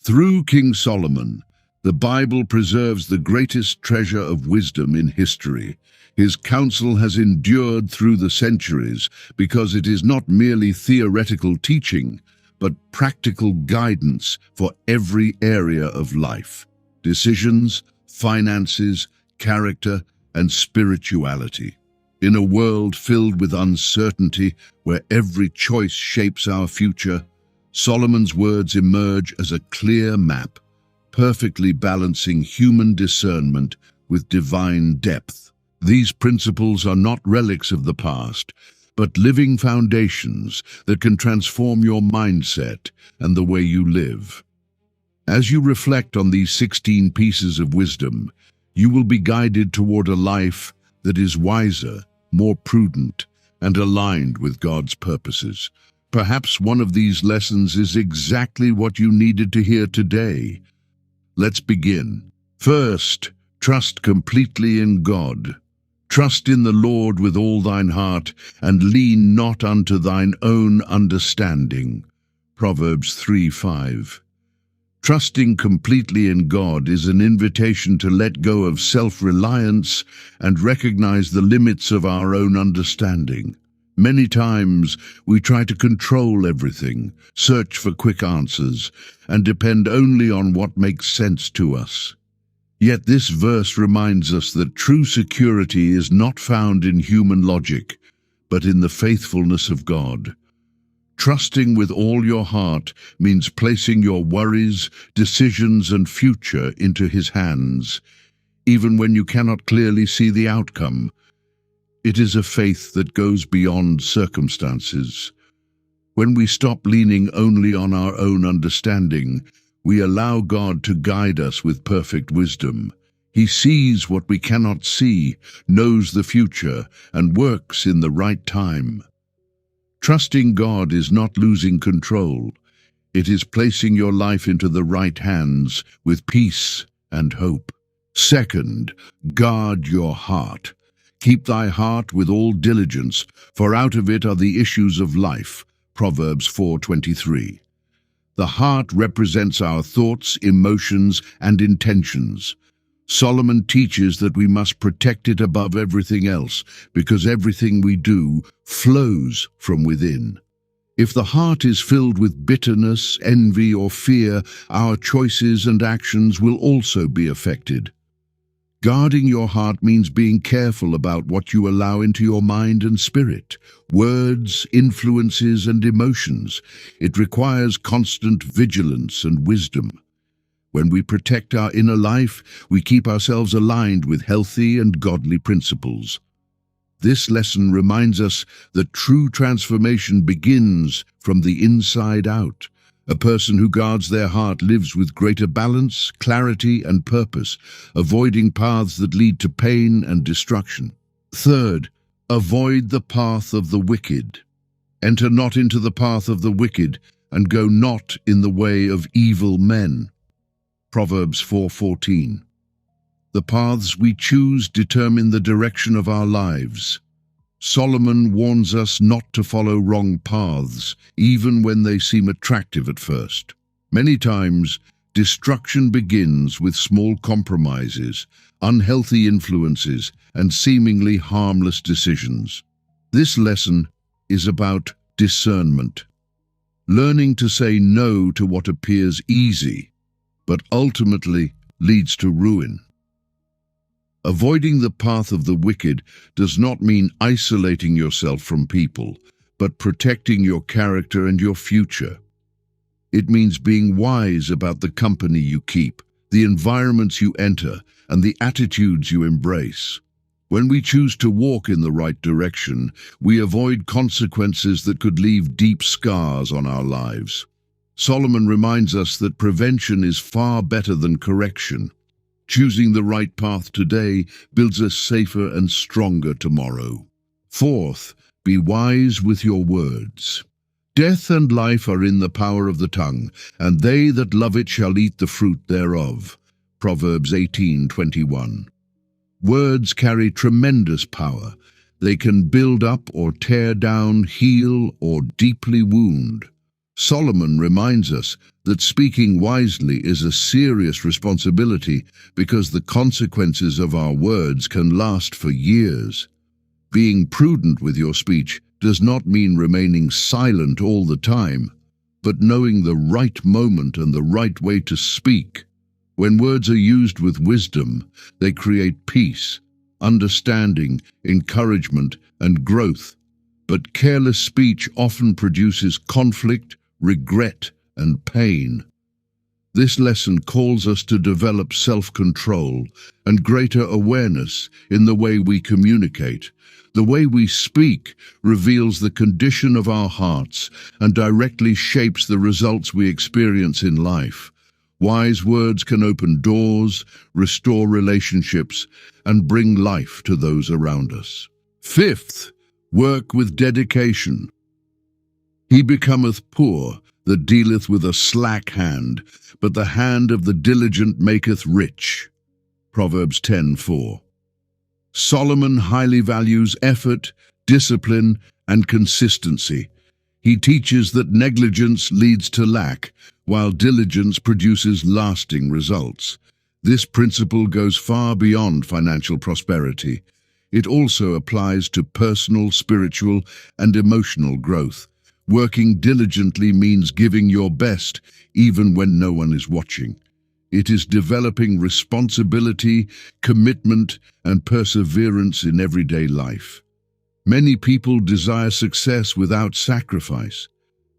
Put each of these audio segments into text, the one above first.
Through King Solomon, the Bible preserves the greatest treasure of wisdom in history. His counsel has endured through the centuries because it is not merely theoretical teaching, but practical guidance for every area of life: decisions, finances, character, and spirituality. In a world filled with uncertainty, where every choice shapes our future, Solomon's words emerge as a clear map, perfectly balancing human discernment with divine depth. These principles are not relics of the past, but living foundations that can transform your mindset and the way you live. As you reflect on these 16 pieces of wisdom, you will be guided toward a life that is wiser, more prudent, and aligned with God's purposes. Perhaps one of these lessons is exactly what you needed to hear today. Let's begin. First, trust completely in God. Trust in the Lord with all thine heart, and lean not unto thine own understanding. Proverbs 3:5. Trusting completely in God is an invitation to let go of self-reliance and recognize the limits of our own understanding. Many times we try to control everything, search for quick answers, and depend only on what makes sense to us. Yet this verse reminds us that true security is not found in human logic, but in the faithfulness of God. Trusting with all your heart means placing your worries, decisions, and future into His hands, even when you cannot clearly see the outcome. It is a faith that goes beyond circumstances. When we stop leaning only on our own understanding, we allow God to guide us with perfect wisdom. He sees what we cannot see, knows the future, and works in the right time. Trusting God is not losing control. It is placing your life into the right hands with peace and hope. Second, guard your heart. Keep thy heart with all diligence, for out of it are the issues of life. Proverbs 4:23. The heart represents our thoughts, emotions, and intentions. Solomon teaches that we must protect it above everything else, because everything we do flows from within. If the heart is filled with bitterness, envy, or fear, our choices and actions will also be affected. Guarding your heart means being careful about what you allow into your mind and spirit, words, influences, and emotions. It requires constant vigilance and wisdom. When we protect our inner life, we keep ourselves aligned with healthy and godly principles. This lesson reminds us that true transformation begins from the inside out. A person who guards their heart lives with greater balance, clarity, and purpose, avoiding paths that lead to pain and destruction. Third, avoid the path of the wicked. Enter not into the path of the wicked, and go not in the way of evil men. Proverbs 4:14. The paths we choose determine the direction of our lives. Solomon warns us not to follow wrong paths, even when they seem attractive at first. Many times, destruction begins with small compromises, unhealthy influences, and seemingly harmless decisions. This lesson is about discernment, learning to say no to what appears easy, but ultimately leads to ruin. Avoiding the path of the wicked does not mean isolating yourself from people, but protecting your character and your future. It means being wise about the company you keep, the environments you enter, and the attitudes you embrace. When we choose to walk in the right direction, we avoid consequences that could leave deep scars on our lives. Solomon reminds us that prevention is far better than correction. Choosing the right path today builds a safer and stronger tomorrow. Fourth, be wise with your words. Death and life are in the power of the tongue, and they that love it shall eat the fruit thereof. Proverbs 18:21. Words carry tremendous power. They can build up or tear down, heal or deeply wound. Solomon reminds us that speaking wisely is a serious responsibility because the consequences of our words can last for years. Being prudent with your speech does not mean remaining silent all the time, but knowing the right moment and the right way to speak. When words are used with wisdom, they create peace, understanding, encouragement, and growth. But careless speech often produces conflict, regret, and pain. This lesson calls us to develop self-control and greater awareness in the way we communicate. The way we speak reveals the condition of our hearts and directly shapes the results we experience in life. Wise words can open doors, restore relationships, and bring life to those around us. Fifth, work with dedication. He becometh poor that dealeth with a slack hand, but the hand of the diligent maketh rich. Proverbs 10:4. Solomon highly values effort, discipline, and consistency. He teaches that negligence leads to lack, while diligence produces lasting results. This principle goes far beyond financial prosperity. It also applies to personal, spiritual, and emotional growth. Working diligently means giving your best, even when no one is watching. It is developing responsibility, commitment, and perseverance in everyday life. Many people desire success without sacrifice,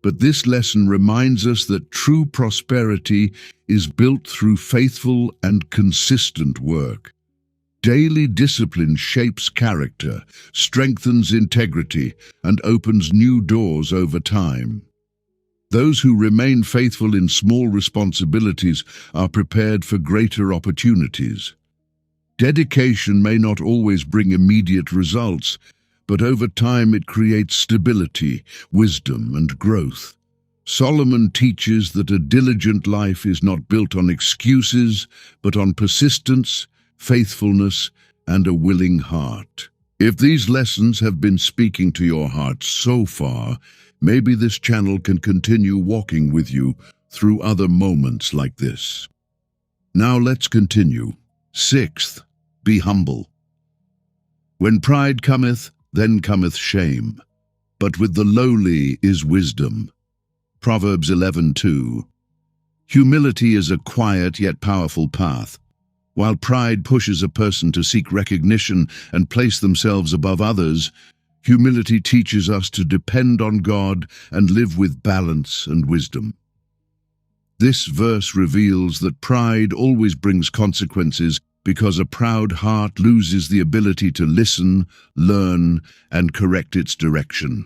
but this lesson reminds us that true prosperity is built through faithful and consistent work. Daily discipline shapes character, strengthens integrity, and opens new doors over time. Those who remain faithful in small responsibilities are prepared for greater opportunities. Dedication may not always bring immediate results, but over time it creates stability, wisdom, and growth. Solomon teaches that a diligent life is not built on excuses, but on persistence, faithfulness, and a willing heart. If these lessons have been speaking to your heart so far, maybe this channel can continue walking with you through other moments like this. Now let's continue. Sixth, be humble. When pride cometh, then cometh shame, but with the lowly is wisdom. Proverbs 11:2. Humility is a quiet yet powerful path. While pride pushes a person to seek recognition and place themselves above others, humility teaches us to depend on God and live with balance and wisdom. This verse reveals that pride always brings consequences because a proud heart loses the ability to listen, learn, and correct its direction.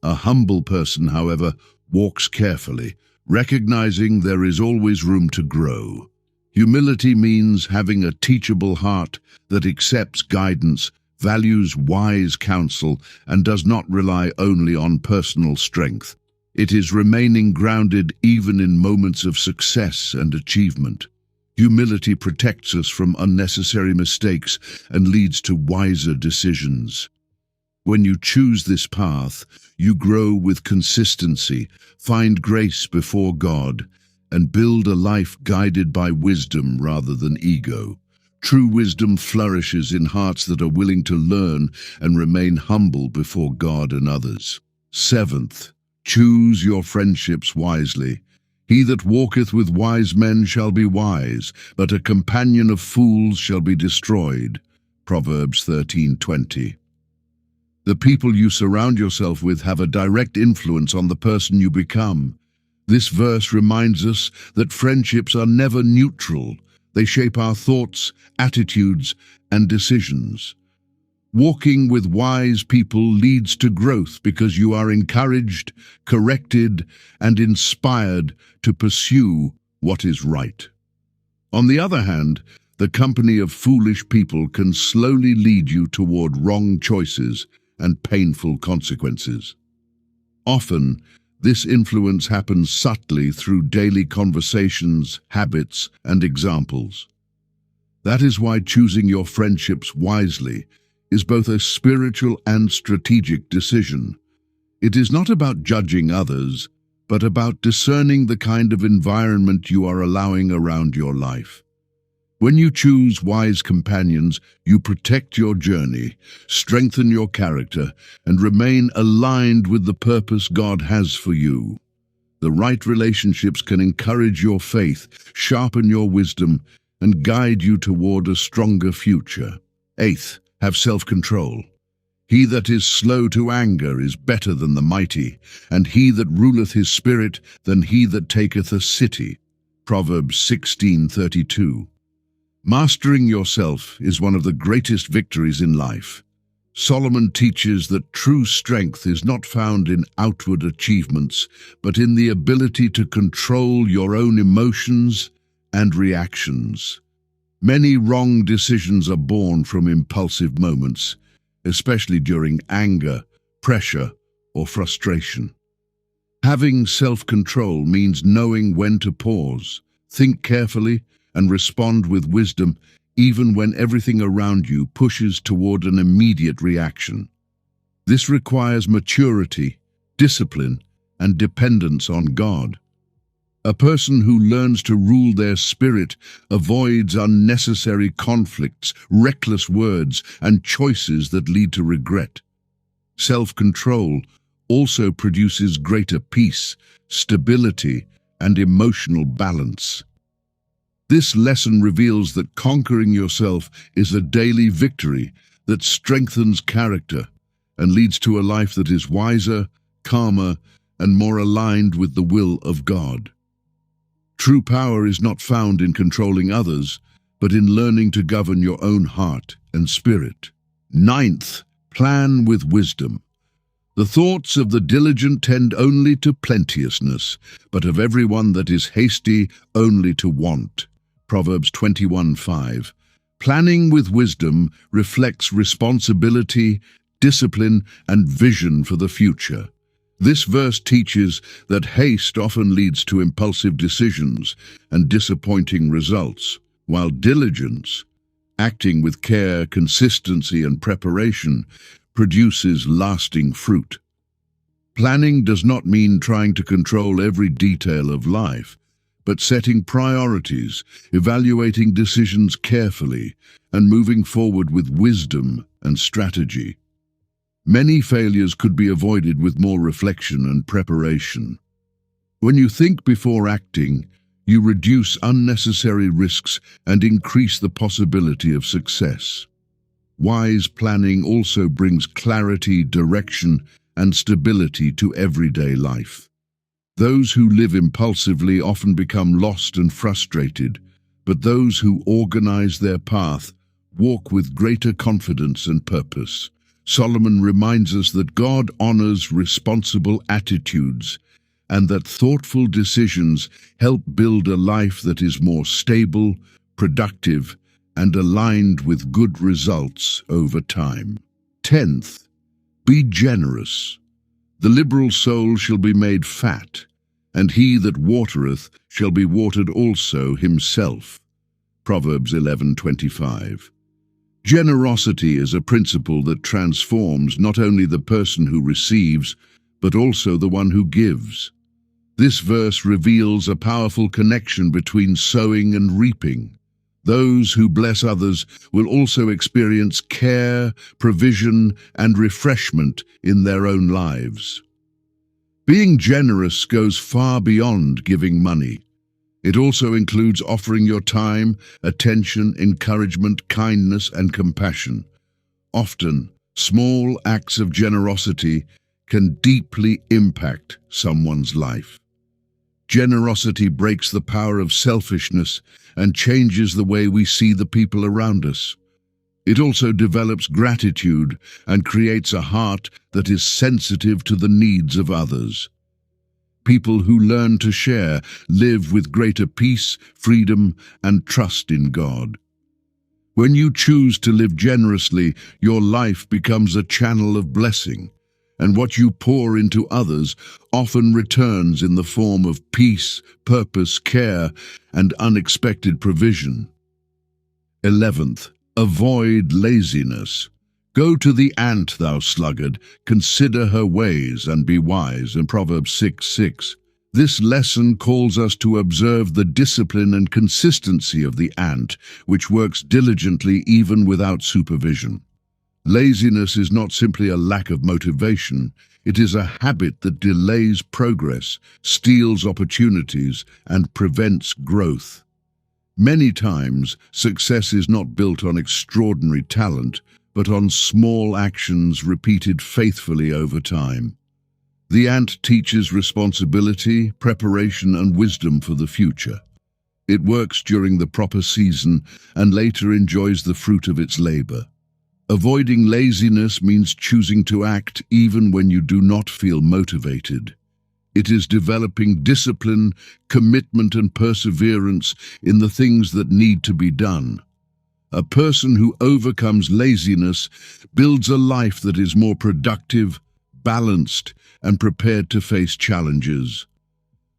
A humble person, however, walks carefully, recognizing there is always room to grow. Humility means having a teachable heart that accepts guidance, values wise counsel, and does not rely only on personal strength. It is remaining grounded even in moments of success and achievement. Humility protects us from unnecessary mistakes and leads to wiser decisions. When you choose this path, you grow with consistency, find grace before God, and build a life guided by wisdom rather than ego. True wisdom flourishes in hearts that are willing to learn and remain humble before God and others. Seventh, choose your friendships wisely. He that walketh with wise men shall be wise, but a companion of fools shall be destroyed. Proverbs 13:20. The people you surround yourself with have a direct influence on the person you become. This verse reminds us that friendships are never neutral. They shape our thoughts, attitudes, and decisions. Walking with wise people leads to growth because you are encouraged, corrected, and inspired to pursue what is right. On the other hand, the company of foolish people can slowly lead you toward wrong choices and painful consequences. Often, this influence happens subtly through daily conversations, habits, and examples. That is why choosing your friendships wisely is both a spiritual and strategic decision. It is not about judging others, but about discerning the kind of environment you are allowing around your life. When you choose wise companions, you protect your journey, strengthen your character, and remain aligned with the purpose God has for you. The right relationships can encourage your faith, sharpen your wisdom, and guide you toward a stronger future. Eighth, have self-control. He that is slow to anger is better than the mighty, and he that ruleth his spirit than he that taketh a city. Proverbs 16:32. Mastering yourself is one of the greatest victories in life. Solomon teaches that true strength is not found in outward achievements, but in the ability to control your own emotions and reactions. Many wrong decisions are born from impulsive moments, especially during anger, pressure, or frustration. Having self-control means knowing when to pause, think carefully, and respond with wisdom, even when everything around you pushes toward an immediate reaction. This requires maturity, discipline, and dependence on God. A person who learns to rule their spirit avoids unnecessary conflicts, reckless words, and choices that lead to regret. Self-control also produces greater peace, stability, and emotional balance. This lesson reveals that conquering yourself is a daily victory that strengthens character and leads to a life that is wiser, calmer, and more aligned with the will of God. True power is not found in controlling others, but in learning to govern your own heart and spirit. Ninth, plan with wisdom. The thoughts of the diligent tend only to plenteousness, but of everyone that is hasty only to want. Proverbs 21:5. Planning with wisdom reflects responsibility, discipline, and vision for the future. This verse teaches that haste often leads to impulsive decisions and disappointing results, while diligence, acting with care, consistency, and preparation, produces lasting fruit. Planning does not mean trying to control every detail of life, but setting priorities, evaluating decisions carefully, and moving forward with wisdom and strategy. Many failures could be avoided with more reflection and preparation. When you think before acting, you reduce unnecessary risks and increase the possibility of success. Wise planning also brings clarity, direction, and stability to everyday life. Those who live impulsively often become lost and frustrated, but those who organize their path walk with greater confidence and purpose. Solomon reminds us that God honors responsible attitudes and that thoughtful decisions help build a life that is more stable, productive, and aligned with good results over time. 10th, be generous. The liberal soul shall be made fat, and he that watereth shall be watered also himself. Proverbs 11:25. Generosity is a principle that transforms not only the person who receives, but also the one who gives. This verse reveals a powerful connection between sowing and reaping. Those who bless others will also experience care, provision, and refreshment in their own lives. Being generous goes far beyond giving money. It also includes offering your time, attention, encouragement, kindness, and compassion. Often, small acts of generosity can deeply impact someone's life. Generosity breaks the power of selfishness and changes the way we see the people around us. It also develops gratitude and creates a heart that is sensitive to the needs of others. People who learn to share live with greater peace, freedom, and trust in God. When you choose to live generously, your life becomes a channel of blessing, and what you pour into others often returns in the form of peace, purpose, care, and unexpected provision. 11th, avoid laziness. Go to the ant, thou sluggard, consider her ways and be wise, in Proverbs 6:6. This lesson calls us to observe the discipline and consistency of the ant, which works diligently even without supervision. Laziness is not simply a lack of motivation, it is a habit that delays progress, steals opportunities, and prevents growth. Many times, success is not built on extraordinary talent, but on small actions repeated faithfully over time. The ant teaches responsibility, preparation, and wisdom for the future. It works during the proper season and later enjoys the fruit of its labor. Avoiding laziness means choosing to act even when you do not feel motivated. It is developing discipline, commitment, and perseverance in the things that need to be done. A person who overcomes laziness builds a life that is more productive, balanced, and prepared to face challenges.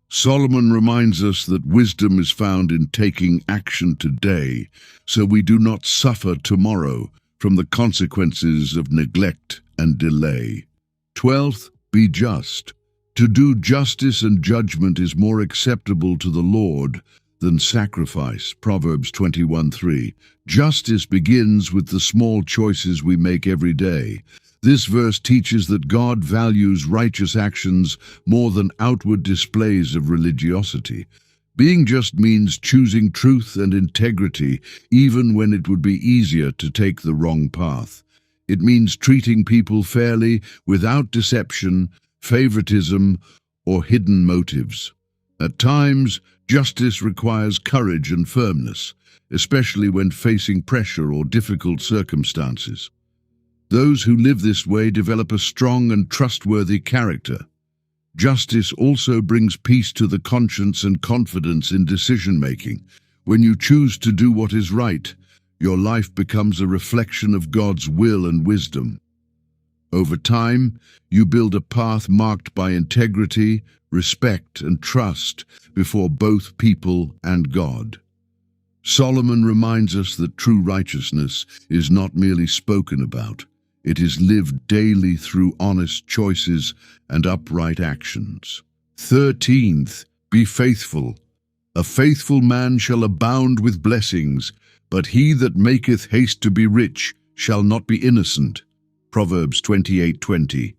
Solomon reminds us that wisdom is found in taking action today, so we do not suffer tomorrow from the consequences of neglect and delay. 12th, be just. To do justice and judgment is more acceptable to the Lord than sacrifice. Proverbs 21:3. Justice begins with the small choices we make every day. This verse teaches that God values righteous actions more than outward displays of religiosity. Being just means choosing truth and integrity even when it would be easier to take the wrong path. It means treating people fairly without deception, favoritism, or hidden motives. At times, justice requires courage and firmness, especially when facing pressure or difficult circumstances. Those who live this way develop a strong and trustworthy character. Justice also brings peace to the conscience and confidence in decision-making. When you choose to do what is right, your life becomes a reflection of God's will and wisdom. Over time, you build a path marked by integrity, respect, and trust before both people and God. Solomon reminds us that true righteousness is not merely spoken about. It is lived daily through honest choices and upright actions. 13th, be faithful. A faithful man shall abound with blessings, but he that maketh haste to be rich shall not be innocent. Proverbs 28:20.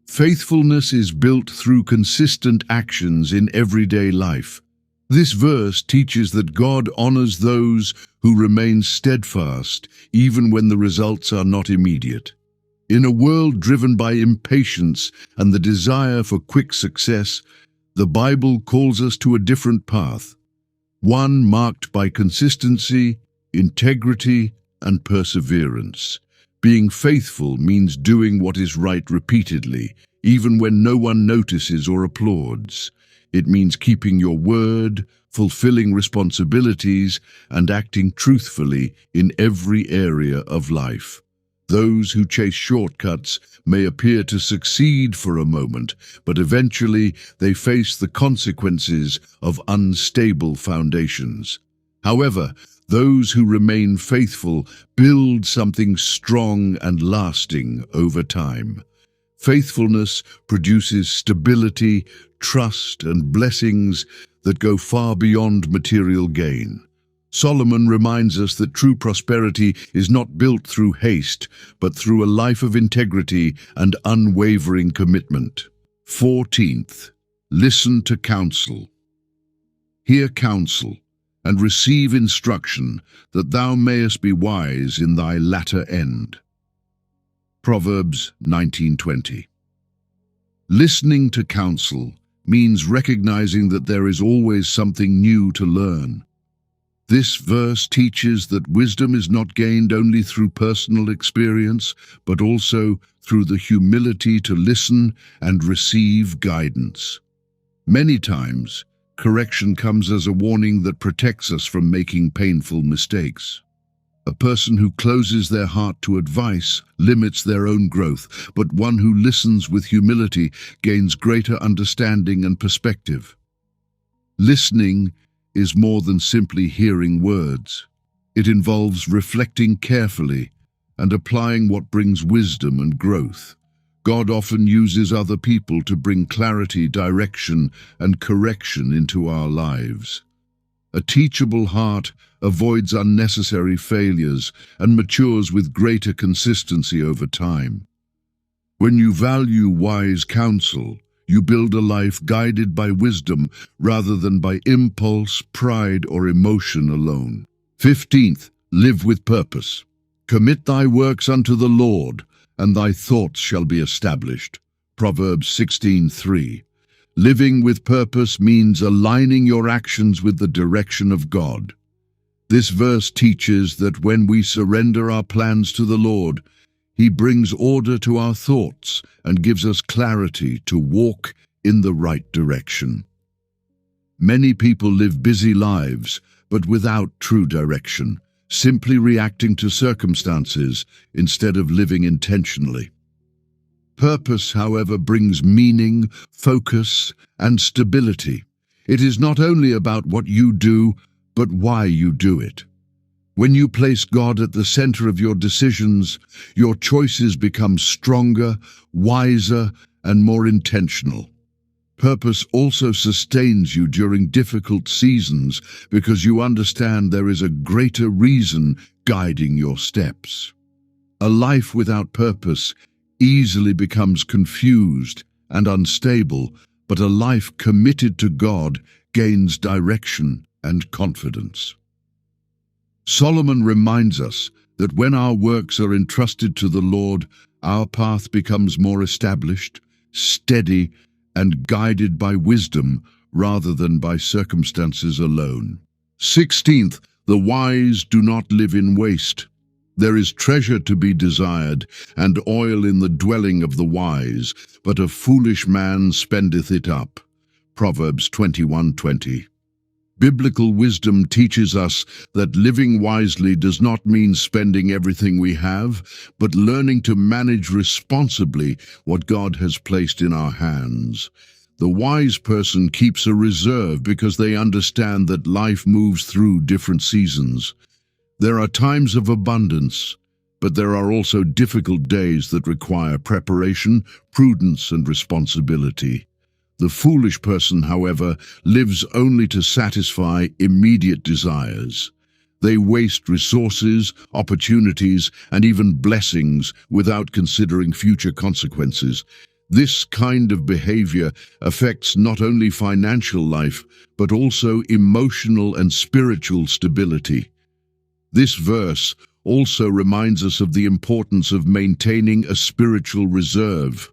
Faithfulness is built through consistent actions in everyday life. This verse teaches that God honors those who remain steadfast even when the results are not immediate. In a world driven by impatience and the desire for quick success, the Bible calls us to a different path, one marked by consistency, integrity, and perseverance. Being faithful means doing what is right repeatedly, even when no one notices or applauds. It means keeping your word, fulfilling responsibilities, and acting truthfully in every area of life. Those who chase shortcuts may appear to succeed for a moment, but eventually they face the consequences of unstable foundations. However, those who remain faithful build something strong and lasting over time. Faithfulness produces stability, trust, and blessings that go far beyond material gain. Solomon reminds us that true prosperity is not built through haste, but through a life of integrity and unwavering commitment. 14th, listen to counsel. Hear counsel and receive instruction, that thou mayest be wise in thy latter end. Proverbs 19:20. Listening to counsel means recognizing that there is always something new to learn. This verse teaches that wisdom is not gained only through personal experience, but also through the humility to listen and receive guidance. Many times, correction comes as a warning that protects us from making painful mistakes. A person who closes their heart to advice limits their own growth, but one who listens with humility gains greater understanding and perspective. Listening is more than simply hearing words. It involves reflecting carefully and applying what brings wisdom and growth. God often uses other people to bring clarity, direction, and correction into our lives. A teachable heart avoids unnecessary failures and matures with greater consistency over time. When you value wise counsel, you build a life guided by wisdom rather than by impulse, pride, or emotion alone. 15th, live with purpose. Commit thy works unto the Lord, and thy thoughts shall be established. Proverbs 16:3. Living with purpose means aligning your actions with the direction of God. This verse teaches that when we surrender our plans to the Lord, He brings order to our thoughts and gives us clarity to walk in the right direction. Many people live busy lives, but without true direction, simply reacting to circumstances instead of living intentionally. Purpose, however, brings meaning, focus, and stability. It is not only about what you do, but why you do it. When you place God at the center of your decisions, your choices become stronger, wiser, and more intentional. Purpose also sustains you during difficult seasons because you understand there is a greater reason guiding your steps. A life without purpose easily becomes confused and unstable, but a life committed to God gains direction and confidence. Solomon reminds us that when our works are entrusted to the Lord, our path becomes more established, steady, and guided by wisdom rather than by circumstances alone. 16th, the wise do not live in waste. There is treasure to be desired, and oil in the dwelling of the wise, but a foolish man spendeth it up. Proverbs 21:20. Biblical wisdom teaches us that living wisely does not mean spending everything we have, but learning to manage responsibly what God has placed in our hands. The wise person keeps a reserve because they understand that life moves through different seasons. There are times of abundance, but there are also difficult days that require preparation, prudence, and responsibility. The foolish person, however, lives only to satisfy immediate desires. They waste resources, opportunities, and even blessings without considering future consequences. This kind of behavior affects not only financial life, but also emotional and spiritual stability. This verse also reminds us of the importance of maintaining a spiritual reserve.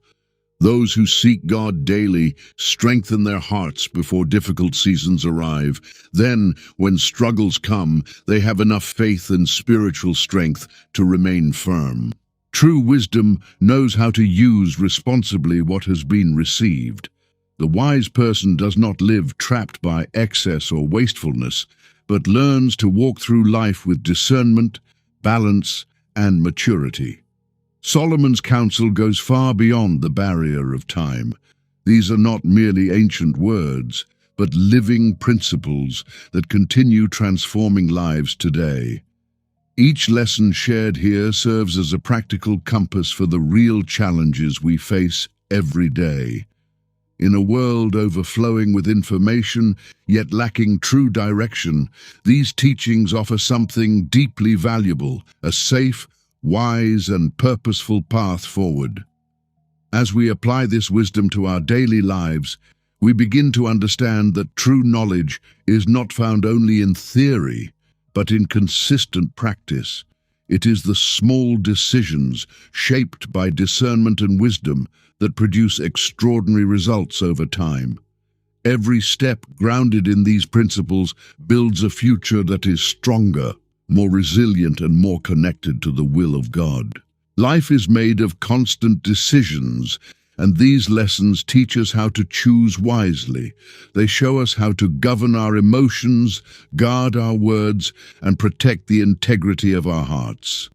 Those who seek God daily strengthen their hearts before difficult seasons arrive. Then, when struggles come, they have enough faith and spiritual strength to remain firm. True wisdom knows how to use responsibly what has been received. The wise person does not live trapped by excess or wastefulness, but learns to walk through life with discernment, balance, and maturity. Solomon's counsel goes far beyond the barrier of time. These are not merely ancient words, but living principles that continue transforming lives today. Each lesson shared here serves as a practical compass for the real challenges we face every day. In a world overflowing with information, yet lacking true direction, these teachings offer something deeply valuable, a safe, wise, and purposeful path forward. As we apply this wisdom to our daily lives, we begin to understand that true knowledge is not found only in theory, but in consistent practice. It is the small decisions shaped by discernment and wisdom that produce extraordinary results over time. Every step grounded in these principles builds a future that is stronger, more resilient, and more connected to the will of God. Life is made of constant decisions, and these lessons teach us how to choose wisely. They show us how to govern our emotions, guard our words, and protect the integrity of our hearts.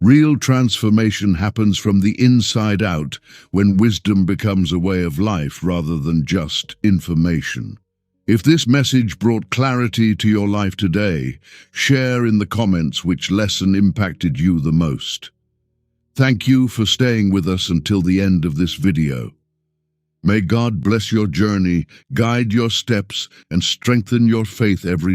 Real transformation happens from the inside out when wisdom becomes a way of life rather than just information. If this message brought clarity to your life today, share in the comments which lesson impacted you the most. Thank you for staying with us until the end of this video. May God bless your journey, guide your steps, and strengthen your faith every day.